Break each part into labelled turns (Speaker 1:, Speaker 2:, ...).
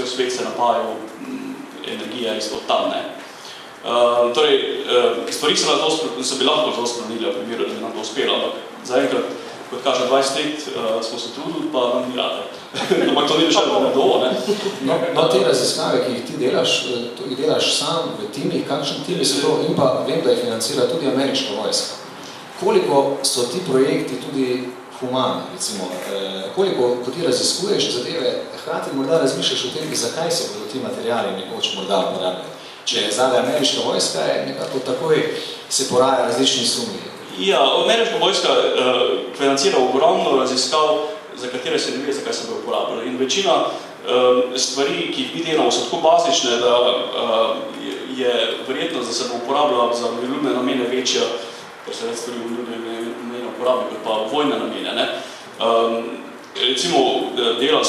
Speaker 1: cel svet se napajal energija izpod tam, ne. Torej, stvari se bi lahko zelo spremenili v primeru, da bi nam to uspelo, ampak zaenkrat, kot kaže 20 let, smo se trudili, pa nam ni rade. Ampak to ni še do, ne.
Speaker 2: No, te raziskave, ki jih ti delaš sam v timih, kakšen timi so to, in pa vem, da jih financira tudi ameriška vojska. Koliko so ti projekti tudi humani, recimo, koliko, ko ti raziskuješ zadeve, hkrati morda razmišljaš o tem, zakaj se bodo ti materiali nekoč morda uporabljali. Če je zadaj ameriška vojska, je nekako takoj se poraja različni sumi.
Speaker 1: Ja, ameriška vojska financira ogromno raziskav, za katere se ne ve, zakaj se bodo uporabljali. In večina stvari, ki jih mi delamo, so tako bazične, da je verjetnost, da se bo uporabljala za miroljubne namene večja, ker se več stvari v miroljubne namene uporabljajo, kot pa vojne namene, ne. Recimo, delali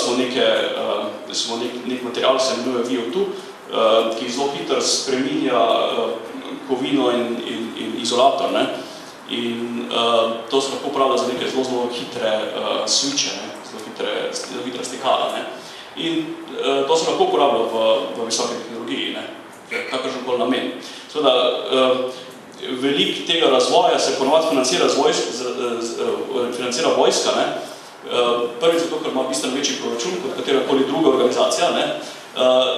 Speaker 1: smo nek material, se imenuje VO2, ki zelo hitro spreminja kovino in izolator, ne. In to se lahko uporablja za neke zelo hitre switche, zelo hitre stikala, ne. In to se lahko uporablja v visoki tehnologiji, ne, kakršenkoli namen. Seveda, veliko tega razvoja se ponovadi financira vojska, ne. Prvi zato, ker ima bistveno večji proračun kot katerakoli druga organizacija, ne.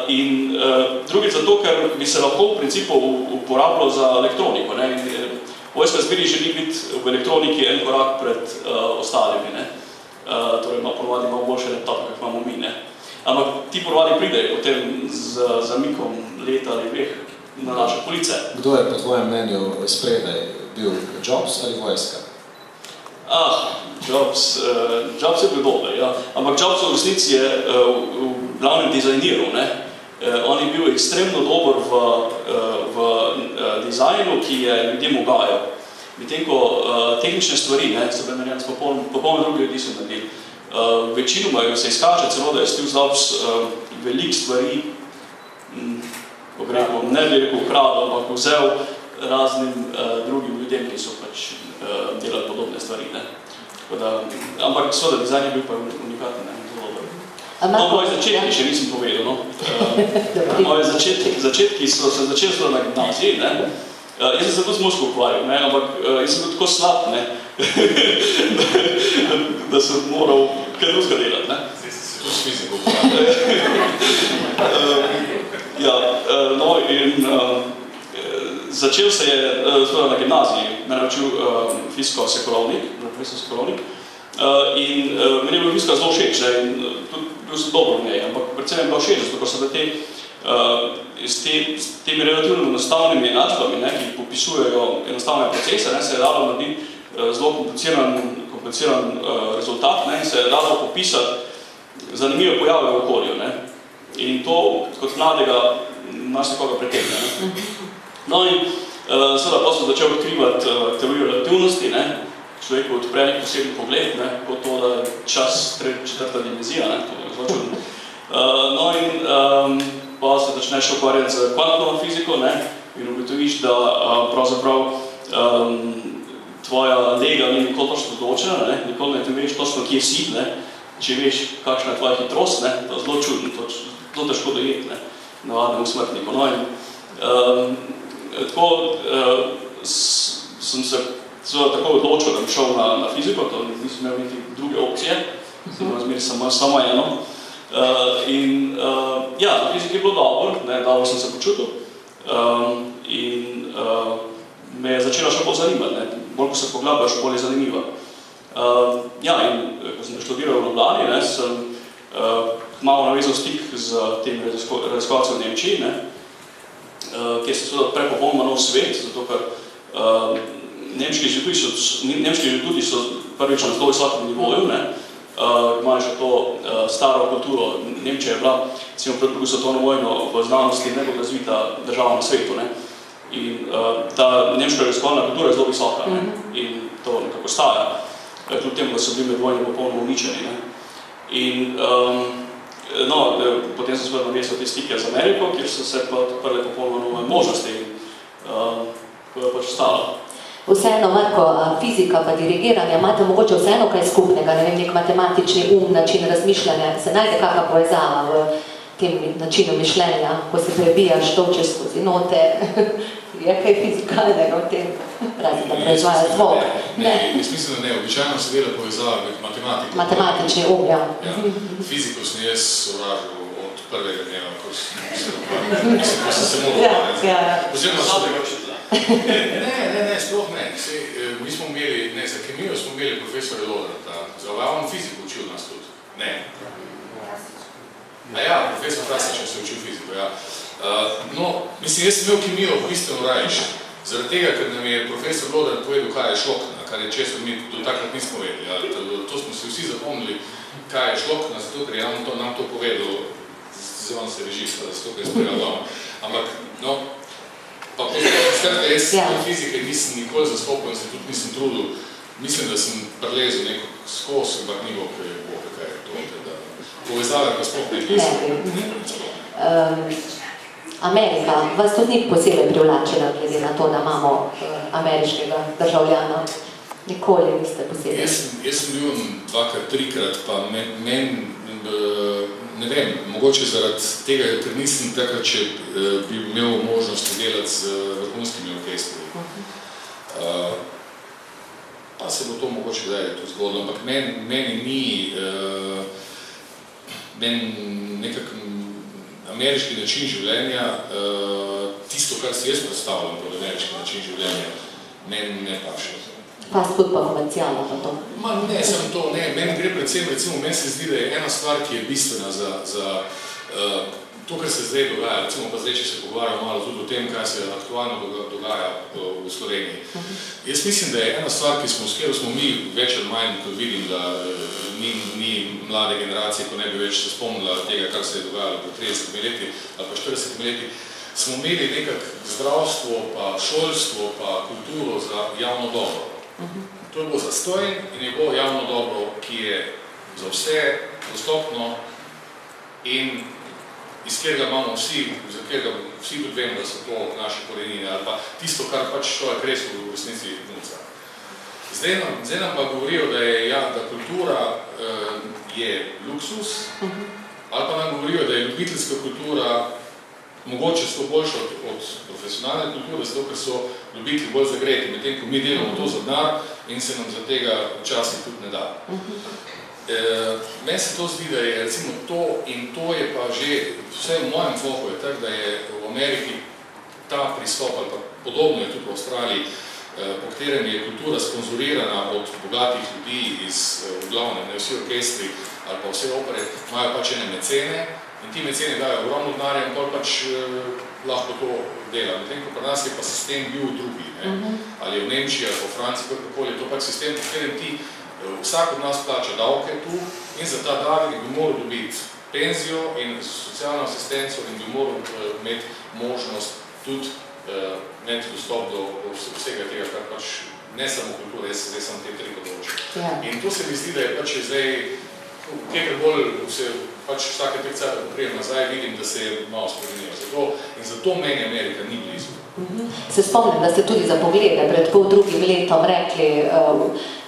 Speaker 1: In drugi zato, ker bi se lahko v principu uporabljal za elektroniko, ne. Vojska zbiri želi biti v elektroniki en korak pred ostalimi, ne. Torej ponovadi ima boljše laptope, kot imamo mi, ne. Ampak ti ponovadi pridejo potem z zamikom leta ali dveh na naše police.
Speaker 2: Kdo je po tvojem mnenju spredaj bil, Jobs ali vojska?
Speaker 1: Jobs je bil dober, ja. Ampak Jobs v resnici je v glavnem dizajniral, ne. On je bil ekstremno dober v dizajnu, ki je ljudem ugajal. Medtem ko tehnične stvari, ne, se primerjam s popolno drugi ljudi so naredili. Večinoma se izkaže celo, da je Steve Jobs veliko stvari, ne bi rekel ukradel, ampak vzel raznim drugim ljudem, ki so pač delali podobne stvari, ne. Ampak seveda dizajn je bil pa unikaten, ne, zelo dober. No, moji začetki še nisem povedal, no. Moji začetki so se začeli na gimnaziji, ne. Jaz sem se tudi z muziko ukvarjal, ne, ampak jaz sem bil tako slab, ne, da sem moral kaj drugega delati, ne.
Speaker 3: Zdaj si tudi s fiziko ukvarjal.
Speaker 1: Ja, no in začel se je na gimnaziji, mene učil fiziko-sekulovnik, profesor Sekulovnik, in meni je bilo fizika zelo všeč, ne, in tudi bil sem dobro v njej, ampak predvsem je bilo všeč, zato so s temi relativno enostavnimi enačbami, ne, ki popisujejo enostavne procese, ne, se je dalo narediti zelo kompliciran rezultat, ne, in se je dalo popisati zanimive pojave v okolju, ne. In to kot mladega marsikoga pretegne, ne. No in seveda pa sem začel odkrivati teorijo relativnosti, ne, človeku odpre nek posebni pogled, ne, kot to, da je čas četrta dimenzija, ne, to je zelo čudno. No in pa se začneš ukvarjati z kvantno fiziko, ne, in ugotoviš, da pravzaprav tvoja lega ni nikoli točno določena, ne, nikoli ne veš točno, kje si, ne, če veš, kakšna je tvoja hitrost, ne, to je zelo čudno, to je zelo težko dojeti, ne, navadnemu smrtniku. No in tako sem se tako odločil, da bi šel na fiziko, to nisem imel niti druge opcije, samo eno. In ja, na fiziki je bilo dobro, dobro sem se počutil in me je začela še bolj zanimati, ne, bolj ko se poglabljaš, bolj je zanimiva. Ja, in ko sem študiral v Ljubljani, ne, sem malo navezal stik z tem raziskovalcem v Nemčiji, ne, kjer se seveda odpre popolnoma nov svet, zato ker nemški inštituti so prvič na zelo visokem nivoju, ne, imajo še to staro kulturo. Nemčija je bila, recimo pred drugo svetovno vojno, v znanosti najbolj razvita država na svetu, ne, in ta nemška raziskovalna kultura je zelo visoka, ne, in to nekako staja, kljub temu, da so bili med vojni popolnoma uničeni, ne. In no, potem sem seveda navezal te stike z Ameriko, kjer so se pa odprle popolnoma nove možnosti in ko je pač ostalo.
Speaker 4: Vseeno, Marko, fizika pa dirigiranje, imate mogoče vseeno kaj skupnega, ne vem, nek matematični način razmišljanja, se najde kakšna povezava v tem načinom mišljenja, ko se prebijaš, točeš skozi note, je kaj fizikalnega v tem, razen da proizvaja zvok.
Speaker 3: Ne, jaz mislim, da ne. Običajno se dela povezava med matematiko.
Speaker 4: Matematični ja.
Speaker 3: Fiziko sem jaz sovražil od prvega dneva, ko sem se moral Ne, sploh ne. Mi smo imeli, za kemijo smo imeli profesora Lodrata, za on fiziko učil nas tudi. Ne. Profesor Krasičan se učil fiziko, mislim, jaz sem imel kemijo bistveno rajši. Zaradi tega, ker nam je profesor Lodrat povedal, kaj je šlokna, kar je često mi do takrat nismo vedeli. To smo se vsi zapomnili, kaj je šlokna, zato ker je nam to povedal, on se režista, zato ker je sprejel doma. Ampak, pa skratka, jaz fizike nisem nikoli zastopil in se tudi nisem trudil. Mislim, da sem prelezel neko skozi, ampak ni bo, kaj je to. Povezave pa sploh
Speaker 4: Amerika, vas tudi ni posebej privlačila, glede na to, da imamo ameriškega državljana. Nikoli niste posebej.
Speaker 3: Jaz sem bil dvakrat, trikrat, pa ne vem, mogoče zaradi tega, ker nisem takrat, če bi imel možnost delati z vrhunskimi orkestri. Pa se bo to mogoče zdaj to zgodilo, ampak meni ni nekak ameriški način življenja, tisto, kar si jaz predstavljam pod ameriški način življenja, meni ne paše.
Speaker 4: Fast food pa komercialno pa to?
Speaker 3: Ne, samo to, ne. Meni gre predvsem, recimo, meni se zdi, da je ena stvar, ki je bistvena za to, kar se zdaj dogaja, recimo pa zdaj, če se pogovarjamo malo tudi o tem, kaj se aktualno dogaja v Sloveniji. Jaz mislim, da je ena stvar, s katero smo mi več ali manj, ko vidim, da ni mlade generacije, ko ne bi več se spomnila tega, kar se je dogajalo pred 30 leti ali pa 40 leti, smo imeli nekak zdravstvo, pa šolstvo, pa kulturo za javno dobro. To je bilo zastojn in je bilo javno dobro, ki je za vse dostopno in iz katerega imamo vsi, za katerega vsi tudi vemo, da so to naše korenine ali pa tisto, kar pač človek res v resnici nuca. Zdaj nam pa govorijo, da kultura je luksus, ali pa nam govorijo, da je ljubiteljska kultura mogoče sto boljša od profesionalne kulture, zato ker so ljubitelji bolj zagreti, medtem ko mi delamo to za denar in se nam za tega včasih tudi ne da. Meni se to zdi, da je recimo to in to je pa že, vse v mojem foku je tak, da je v Ameriki ta pristop, ali pa podobno je tudi v Avstraliji, po katerem je kultura sponzorirana od bogatih ljudi iz glavne, vsi orkestri ali pa vse opere, imajo pač ene mecene in ti mecene dajo ogromno denarja in pač lahko to dela. Medtem ko pri nas je pa sistem bil drugi, ali je v Nemčiji ali v Franciji, kakorkoli je to pač sistem, po katerem ti vsak od nas plača davke tu in za ta davek bi moral dobiti penzijo in socialno asistenco in bi moral imeti možnost tudi imeti dostop do vsega tega, kar pač ne samo kulture, zdaj samo te tri področje. In to se mi zdi, da je pač zdaj, kjer bolj se pač vsake tekca prijem nazaj, vidim, da se je malo spremenilo. In zato meni Amerika ni blizu.
Speaker 4: Se spomnim, da ste tudi za poglede pred drugim letom rekli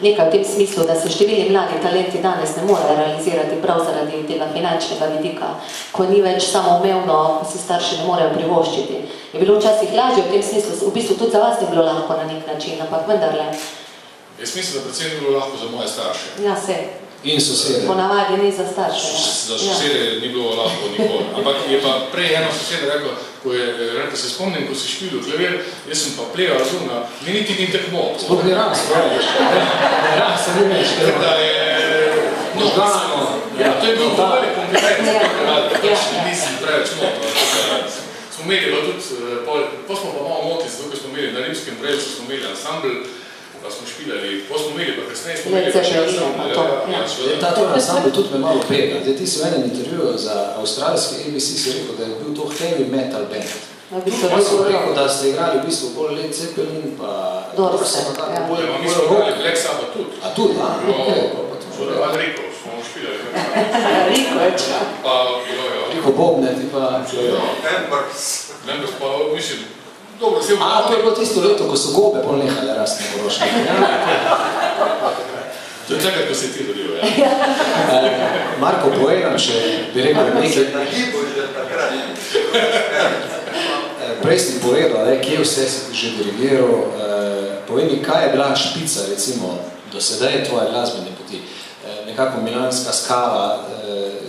Speaker 4: nekaj v tem smislu, da se številni mladi talenti danes ne morejo realizirati prav zaradi tega finančnega vidika, ko ni več samoumevno, ko si starši ne morejo privoščiti. Je bilo včasih lažje v tem smislu, v bistvu tudi za vas ni bilo lahko na nek način, ampak vendarle.
Speaker 3: Jaz mislim, da predvsem ni bilo lahko za moje starše.
Speaker 4: Ja, se.
Speaker 2: In sosede.
Speaker 4: Ponavadi ni za starše.
Speaker 3: Za sosede ni bilo lahko nikoli. Ampak je pa prej eno sosede rekla, ko je rekla, se spomnim, ko si špilil klavir, jaz sem pa pleval razumna, mi niti ni tekmo.
Speaker 2: Sploh ni raz, pravi. Raz, se ne veš.
Speaker 3: Da je...
Speaker 2: Možgano.
Speaker 3: Ja, to je bil velik kompliment. Nisem preveč motno. Smo imeli pa tudi, pa smo pa malo motili, zato ker smo imeli na Rimskem drevcu, smo imeli ansambl, pa smo špilali, pa smo imeli, pa kasneje smo imeli pa še ansambl.
Speaker 2: Ta ansambl tudi me malo pega. Ti si v enem intervjuju za avstralski ABC si rekel, da je bil to heavy metal band. Pa sem rekel, da ste igrali v bistvu bolj Led Zeppelin, pa...
Speaker 4: Dorse, ja.
Speaker 3: Mi smo igrali Black Sabbath tudi.
Speaker 2: A tudi, a?
Speaker 3: Riko smo špilali.
Speaker 4: Riko je ča.
Speaker 3: Pa,
Speaker 2: Riko Bobne, ti pa...
Speaker 3: Members pa, mislim, dobro, se je...
Speaker 2: A, to je bilo tisto leto, ko so gobe bolj nehale rasti na Koroškem.
Speaker 3: To je takrat, ko se ti dodijo, ja.
Speaker 2: Marko, povej nam, če bi rekel nekaj... Prej si povedal, kje vse si ti že dirigiral. Povej mi, kaj je bila špica, recimo, do sedaj tvoje glasbene poti. Nekako Milanska skala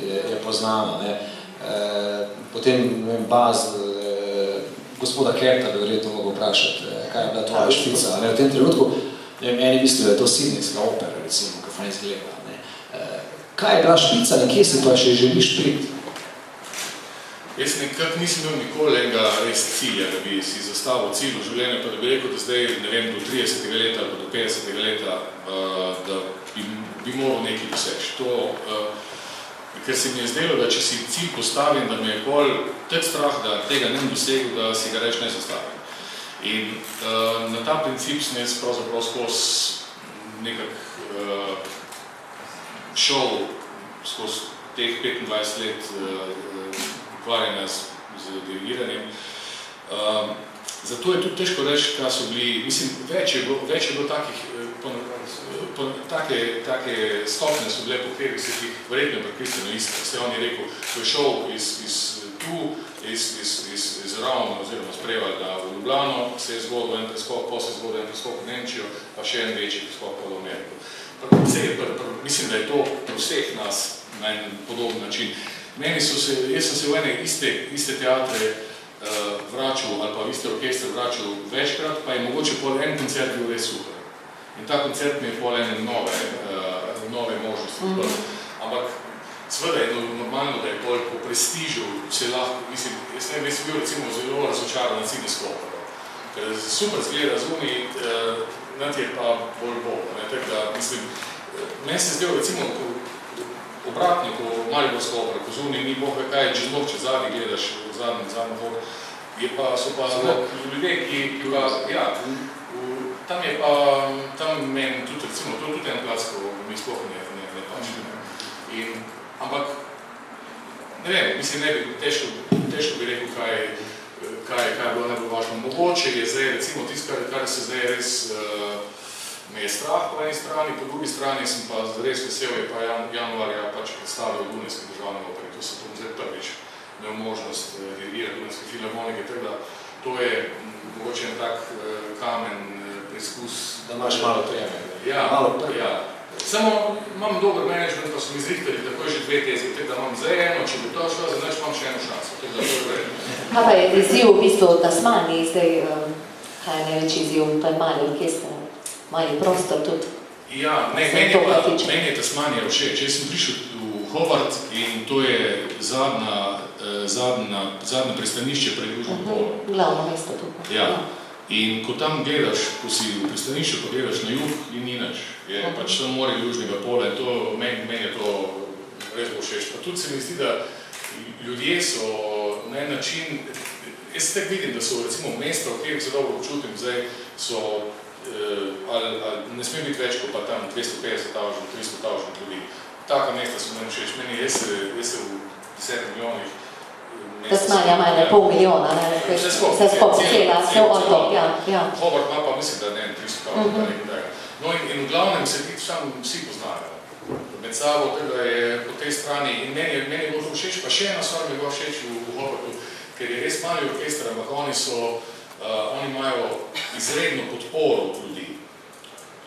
Speaker 2: je poznana, ne? Potem Baz, gospoda Kerta bi verjetno mogel vprašati, kaj je bila tvoja špica. V tem trenutku eni mislijo, da je to Sidneyska opera, recimo, ko fajn izgleda. Kaj je bila špica in kje se pa še želiš priti?
Speaker 3: Jaz nekako nisem imel nikoli enega res cilja, da bi si zastavil cilj v življenju, pa da bi rekel, da zdaj, ne vem, do 30. leta ali do 50. leta, da bi moral nekaj doseči. Ker se mi je zdelo, da če si cilj postavim, da me je pol tak strah, da tega ne dosegel, da si ga reč ne zastavim. In na ta princip sem jaz pravzaprav skozi nekak šel skozi teh 25 let ukvarjanja z dirigiranjem. Zato je tudi težko reči, kaj so bili, mislim, več je bilo takih, take stopne so bile, po katerih se ti verjetno prekristeno isto. Vse on je rekel, ko je šel iz Ravno oziroma z Prevalda v Ljubljano, se je zgodil en preskok, potem se je zgodil en preskok v Nemčijo, pa še en večji preskok v Ameriko. Mislim, da je to pri vseh nas na en podoben način. Jaz sem se v ene iste teatre vračal, ali pa v iste orkestre vračal večkrat, pa je mogoče pol en koncert bil res super. In ta koncert mi je pol ene nove možnosti. Ampak seveda je normalno, da je pol po prestižu vse lahko, mislim, jaz ne bi bil recimo zelo razočaran na Sidneysko opero. Ker super zgleda zunaj, nad je pa bolj bolj. Tako da, mislim, meni se zdel recimo obratno, ko Mariborska opera, ko zunaj ni boh kaj, če zbog, če zadnji gledaš, zadnji bog, so pa ljudje, ki pa, ja, tam meni tudi, recimo, to je tudi en plac, ko mi sploh ne pači. Ampak, ne vem, mislim, ne bi, težko bi rekel, kaj je bilo najbolj važno. Mogoče je zdaj, recimo, tisto, kar se zdaj res me je strah po eni strani, po drugi strani sem pa res vesel, je pa januarja pač predstavil Dunajske državne opere. To sem zdaj prvič imel možnost dirigirati Dunajske filharmonike, tako da to je mogoče en tak kamen preizkus.
Speaker 2: Da imaš malo treme.
Speaker 3: Ja, ja. Samo imam dober management, pa so mi zrihtali tako že 2 tezi, tako da imam zdaj eno, če bo to šlo, za neč imam še eno šanso. Tako da to je vredno.
Speaker 4: Kaj pa je izziv v bistvu v Tasmaniji zdaj, kaj je največji izziv, to je mali orkester, mali prostor tudi?
Speaker 3: Ja, meni je Tasmanija všeč. Jaz sem prišel v Hobart in to je zadnje pristanišče pred Južnim polom.
Speaker 4: Glavno mesto tukaj.
Speaker 3: Ja. In ko tam gledaš, ko si v pristanišču, ko gledaš na jug in ni nič, je pač tam more Južnega pola in meni je to res bo všeč. Pa tudi se mi zdi, da ljudje so na en način, jaz tako vidim, da so recimo mesta, v katerih se dobro občutim, zdaj so, ali ne sme biti več, kot pa tam 250 tavžen, 300 tavžen ljudi. Taka mesta so meni všeč. Meni jaz se v 10 milijonih
Speaker 4: Tasmanija ima 500 milijona, ne? Vse skupaj, cel otok, ja.
Speaker 3: Hobart ima pa, mislim, da ne 300 tavžen, nekaj tega. No in v glavnem se vsi poznajo. Med sabo tega je po tej strani in meni je bilo všeč, pa še ena stvar mi je bilo všeč v Hobartu, ker je res mali orkester, ampak oni imajo izredno podporo ljudi.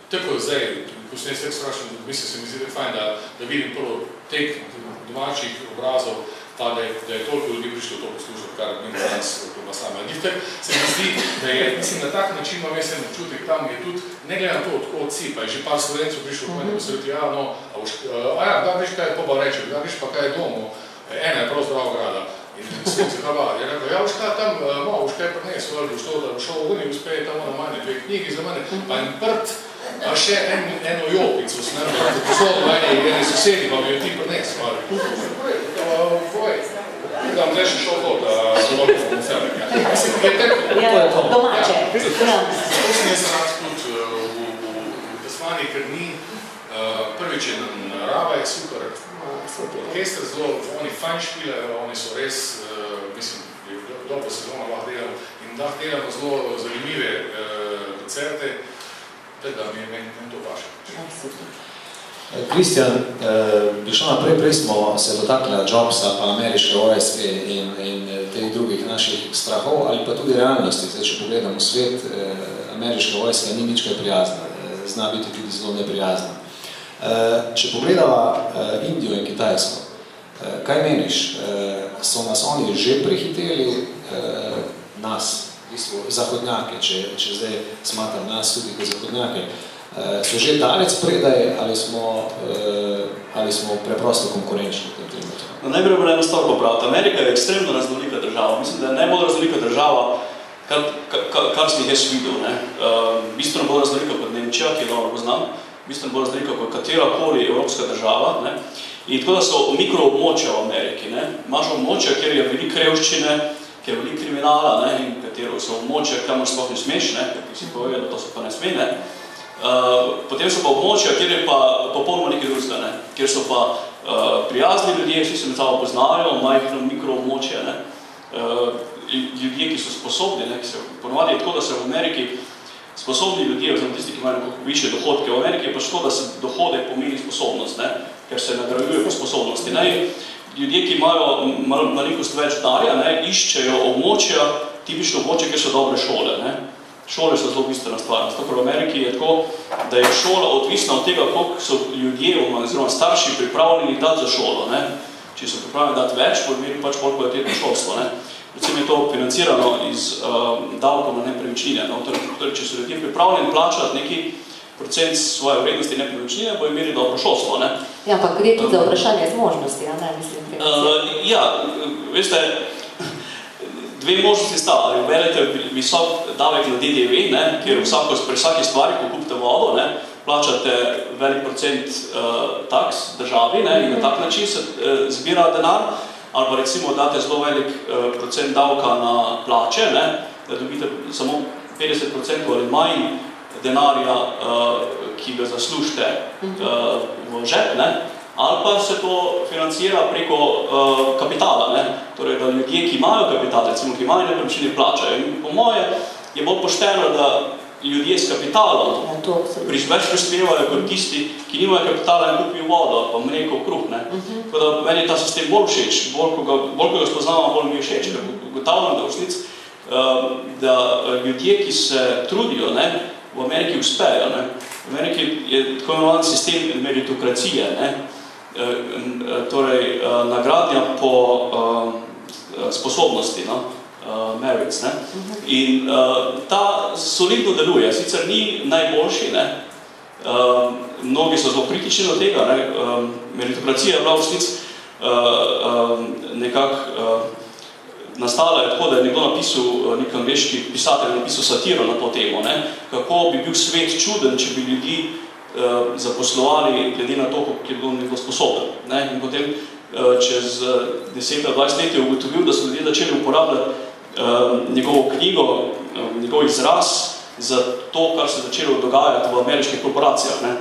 Speaker 3: Tako je zdaj, ko sem jaz tako strašen, mislim, se mi zdi fajn, da vidim prvo tek domačih obrazov, pa da je toliko ljudi prišlo to poslušati, kar mi danes pa sami. Se mi zdi, da je, mislim, na tak način imam jaz en občutek, tam je tudi, ne glede na to, odkot si, pa je že par Slovencov prišlo v meni posrediti, da veš kaj je poba reče, da veš pa kaj je domu, ena je prav zdravo grada. In Slovenci hvala, je rekel, ja, veš kaj tam, boš kaj prinesel, ali boš to, da bo šel v Uni, uspeje tam na manje 2 knjigi za mene, pa en prt, pa še eno jopico, sem nekaj posodil eni sosedi, pa bi jo ti prinesel, da vam zdaj še šel to, da so bolj koncerne. Mislim, da je tako.
Speaker 4: Domače.
Speaker 3: To sem jaz rad tudi v Tasmaniji, ker ni, prvič je narava je super, orkester zelo, oni fajn špilejo, oni so res, mislim, dobro sezono lahko delamo in lahko delamo zelo zanimive koncerte, tako da mi je to paše.
Speaker 2: Kristjan, bi šel naprej, prej smo se dotakli Jobsa, pa ameriške vojske in teh drugih naših strahov, ali pa tudi realnosti. Zdaj, če pogledamo svet, ameriška vojska ni nič kaj prijazna, zna biti tudi zelo neprijazna. Če pogledava Indijo in Kitajsko, kaj meniš? So nas oni že prehiteli, nas, v bistvu zahodnjake, če zdaj smatram nas tudi kot zahodnjake, so že dalec predaj ali smo preprosto konkurenčni v tem trenutku?
Speaker 1: No, najprej bo eno stvar popraviti. Amerika je ekstremno raznolika država. Mislim, da je najbolj raznolika država, kar sem jih jaz videl. Bistveno bolj raznolika kot Nemčija, ki je dobro poznam, bistveno bolj raznolika kot katerakoli evropska država. Ne? In tako da so mikroobmočja v Ameriki. Ne? Imaš območja, kjer je veliko revščine, kjer je veliko kriminala, ne? In katero so območja, kamor sploh ne smeš, ne? Ker ti vsi povedo, da to so pa ne sme, ne? Potem so pa območja, kjer je pa popolnoma nekaj drugega, ne? Kjer so pa prijazni ljudje, vsi se med sabo poznajo, majhno mikroobmočje, ne? Ljudje, ki so sposobni, ne? Ponovadi je tako, da se v Ameriki sposobni ljudje, oziroma tisti, ki imajo više dohodke v Ameriki, je pa tako, da se dohodek pomeni sposobnost, ne? Ker se nagrajuje po sposobnosti. Ne? Ljudje, ki imajo malenkost več darja, ne? Iščejo območja, tipično območje, kjer so dobre šole, ne? Šole so zelo bistvena stvar. Zato, ker v Ameriki je tako, da je šola odvisna od tega, koliko so ljudje, oziroma starši pripravljeni dati za šolo. Ne? Če so pripravljeni dati več, bo imeli pač bolj kvalitetno šolstvo. Ne? Predvsem je to financirano iz davkov na nepremičnine. No? Torej, če so ljudje pripravljeni plačati neki procent svoje vrednosti nepremičnine, bo imeli dobro šolstvo. Ne?
Speaker 4: Ja, ampak gre tudi za vprašanje zmožnosti, a ne, mislim.
Speaker 1: Ja, veste, dve možnosti sta, ali uvedete visok davek na DDV, ne, kjer pri vsaki stvari, ko kupite vodo, ne, plačate velik procent taks državi, ne, in na tak način se zbira denar, ali pa recimo date zelo velik procent davka na plače, ne, da dobite samo 50% ali manj denarja, ki ga zaslužite v žep, ne, ali pa se to financira preko kapitala, ne? Torej, da ljudje, ki imajo kapital, recimo, ki imajo nepremičnine, plačajo. In po moje je bolj pošteno, da ljudje s kapitalom več prispevajo kot tisti, ki nimajo kapitala in kupijo vodo, pa mleko, kruh, ne? Tako da meni je ta sistem bolj všeč, bolj ko ga spoznamo, bolj mi je všeč, ker ugotavljam, da v resnici, da ljudje, ki se trudijo, ne, v Ameriki uspejo, ne? V Ameriki je tako imenovan sistem meritokracije, ne? Torej nagradnja po sposobnosti, no? Merits, ne? In ta solidno deluje, sicer ni najboljši, ne? Mnogi so zelo kritični do tega, ne? Meritokracija je bila v resnici nekako nastala je tako, da je nekdo napisal, nek angleški pisatelj napisal satiro na to temo, ne? Kako bi bil svet čuden, če bi ljudi zaposlovali glede na to, kako je bilo nekdo sposoben. Ne? In potem čez 10-20 let je ugotovil, da so ljudje začeli uporabljati njegovo knjigo, njegov izraz za to, kar se začelo dogajati v ameriških korporacijah. Ne?